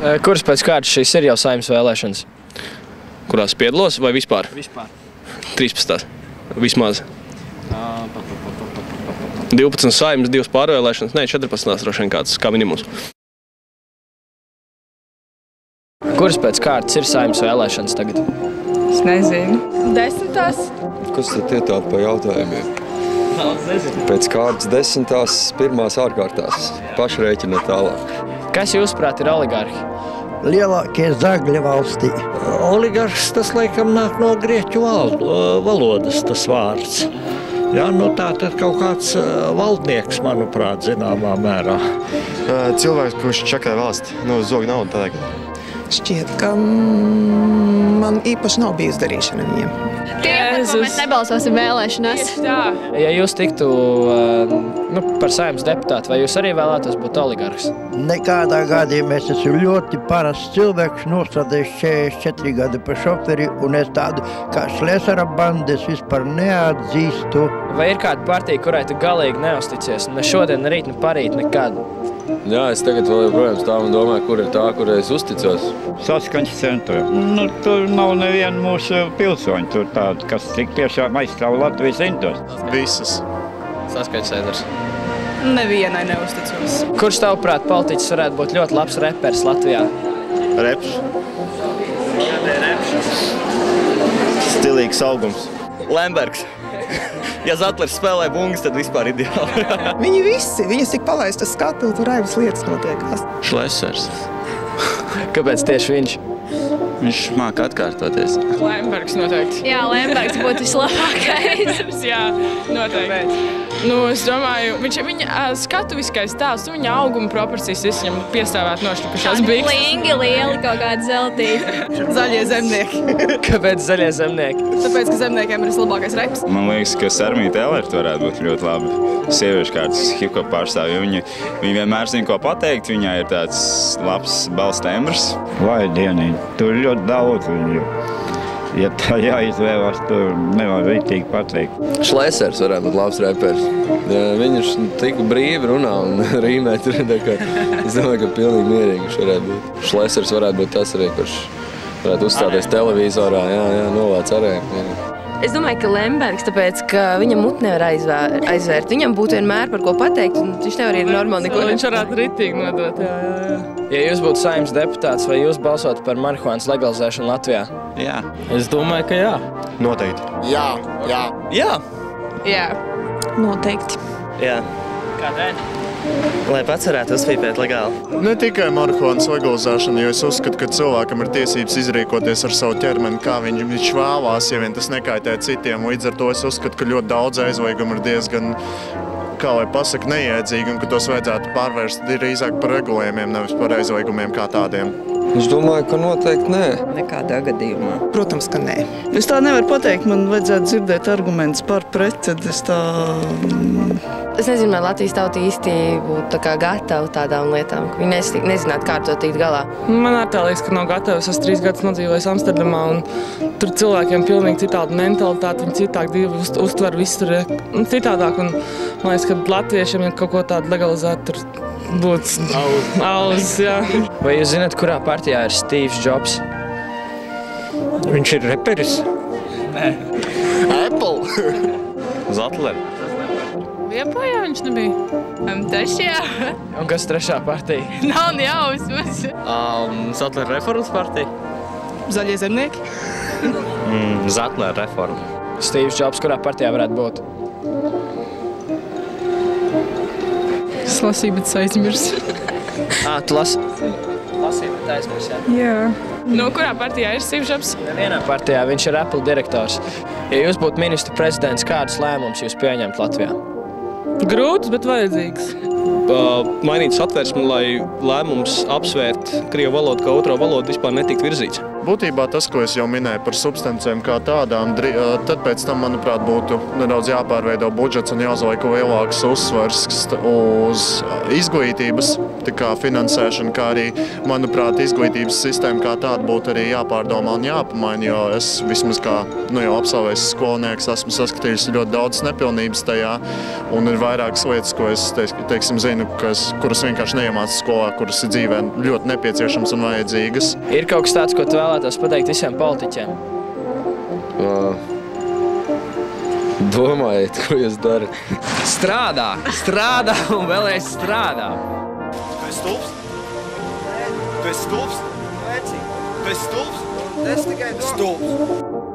Kuras pēc kārtas šīs ir jau Saeimas vēlēšanas? Kurās piedalos vai vispār? Vispār. 13. Vismaz. 12 Saeimas, 2 pārvēlēšanas, ne, 14 droši vien kāds, kā minimums. Kuras pēc kārtas ir Saeimas vēlēšanas tagad? Es nezinu. 10. Kas tad ietāda pa jautājumiem? Nezinu. Pēc kārtas 10. pirmās ārkārtās. Pašrēķina tālāk. Kas jūsuprāt ir oligarhi? Lielākie zagļi valstī. Oligarhs tas laikam nāk no grieķu valodas tas vārds. Jā, nu tā tad kaut kāds valdnieks, manuprāt, zināmā mērā. Cilvēks, kurš čakarē valsti, zog naudu tādā. Šķiet, ka man īpaši nav bijusi darīšana viņiem. Tie, par ko mēs nebalsosim vēlēšanās. Ja jūs tiktu par Saeimas deputātu, vai jūs arī vēlētos būt oligarhs? Nekādā gadījumā es esmu ļoti parasts cilvēks, nostādījis 44 gadi pa šoferi, un es tādu kā Šlesera bandu es vispār neatzīstu. Vai ir kāda partija, kurai tu galīgi neusticies? Ne šodien, ne rīt, ne parīt, nekad? Jā, es tagad vēl joprojām stāvu un domāju, kur ir tā, kurai es uzticos. Saskaņas centrā. Tur nav neviena mūsu pilsoņa, tur tāda, kas tik tiešām aizstāv Latvijas intereses. Visas. Saskaņas centrs. Nevienai neusticos. Kurš tavuprāt politiķis varētu būt ļoti labs reperis Latvijā? Reps. Stilīgs augums. Lembergs. Ja Zatlers spēlē bungas, tad vispār ideāli. Viņi visi, viņas tik palaist uz skatu, tur aivas lietas notiekās. Šlesers. Kāpēc tieši viņš? Viņš māka atkārtoties. Lembergs noteikti. Jā, Lembergs būtu vislabākais. Jā, noteikti. Es domāju, viņa skatuviskais tēls, viņa auguma proporcijas viss viņam piestāvēt nošķukušās bikstes. Klingi lieli kaut kādi zeltīti. Zaļie zemnieki. Kāpēc zaļie zemnieki? Tāpēc, ka zemniekiem ir vislabākais reps. Man liekas, ka Sarmīta Elerta varētu būt ļoti labi sieviešu kārtas hip-hop pārstāvja. Viņa vienmēr zina, ko pateikt, viņai ir tāds labs balss tembrs. Vai dienīgi, tur ļoti daudz viņu. Ja tā jāizvēlās, tur nevar rītīgi pateikt. Šlesers varētu būt labs reperis. Viņš tik brīvi runā un rīmē tur. Es domāju, ka pilnīgi mierīgi viņš varētu būt. Šlesers varētu būt tas arī, kurš varētu uzstāties televizorā. Jā, novāc arēnu. Es domāju, ka Lembergs, tāpēc, ka viņam mutni nevar aizvērt. Viņam būtu vienmēr par ko pateikt, un viņš nevar ir normāli neko. Viņš varētu ritīgi nodot, jā. Ja jūs būtu Saeimas deputāts, vai jūs balsotu par marihuānas legalizēšanu Latvijā? Jā. Es domāju, ka jā. Noteikti. Jā. Jā. Noteikti. Jā. Kādēļ? Lai pats varētu uzpīpēt legāli. Ne tikai marihuānas legalizēšana, jo es uzskatu, ka cilvēkam ir tiesības izrīkoties ar savu ķermeni, kā viņš vēlās, ja vien tas nekaitē citiem. Līdz ar to es uzskatu, ka ļoti daudz aizliegumu ir diezgan, kā lai pasaka, neiedzīgi, un ka tos vajadzētu pārvērst drīzāk par regulējumiem, nevis par aizliegumiem kā tādiem. Es domāju, ka noteikti nē. Nekādā gadījumā. Protams, ka nē. Es tā nevaru pateikt, man vajadzētu dzirdēt argumentus par pret, tad es tā... Es nezinu, vai Latvijas tauta īsti būtu gatava tādām lietām, ka viņi nezinātu, kā ar to tikt galā. Man arī tā liekas, ka nav gatava. Es esmu 3 gadus nodzīvojis Amsterdamā, un tur cilvēkiem pilnīgi citāda mentalitāte, viņi citāk dzīvi uztver, viss tur ir citādāk. Un man liekas, ka latviešiem, ja kaut ko tādu legalizētu, tur būtu auz, jā. Vai jūs zināt, kurā partijā ir Steve's Jobs? Viņš ir reperis? Nē. Apple. Zatler. Liepājā viņš nebija. Trešajā. Un kas trešā partija? Nav nejausmas. Zatler reformas partija. Zaļie zemnieki. Zatler reforma. Steve's Jobs, kurā partijā varētu būt? Es lasīju, bet es aizmirsu. Tu lasīji, bet aizmirsi, jā? Jā. Kurā partijā ir Steve's Jobs? Nevienā partijā, viņš ir Apple direktors. Ja jūs būtu ministru prezidents, kādus lēmumus jūs pieņemt Latvijā? Grūts, bet vajadzīgs. Mainīt satversmi, lai lēmums apsvērt krievu valodu kā otro valodu vispār netikt virzīts. būtībā tas, ko es jau minēju par substancēm kā tādām, tad pēc tam, manuprāt, būtu nedaudz jāpārveido budžets un jāuzliek lielāks uzsvars uz izglītības finansēšanu, kā arī, manuprāt, izglītības sistēma kā tāda būtu arī jāpārdomā un jāpamaina, jo es vismaz kā jau absolvējis skolnieks esmu saskatījis ļoti daudz nepilnības tajā, un ir vairākas lietas, ko es, teiksim, zinu, kuras vienkārši neiemācu skolā, kuras ir dzīvē ļoti nepieciešams un vajadzīgas. Ir kaut kas tāds, ko tu vēlētos pateikt visiem politiķiem? Domājiet, ko jūs darat. Strādā un vēlēs strādā. Tu esi stulbs? Tu esi stulbs? Tu esi stulbs? Es tikai domāju. Stulbs.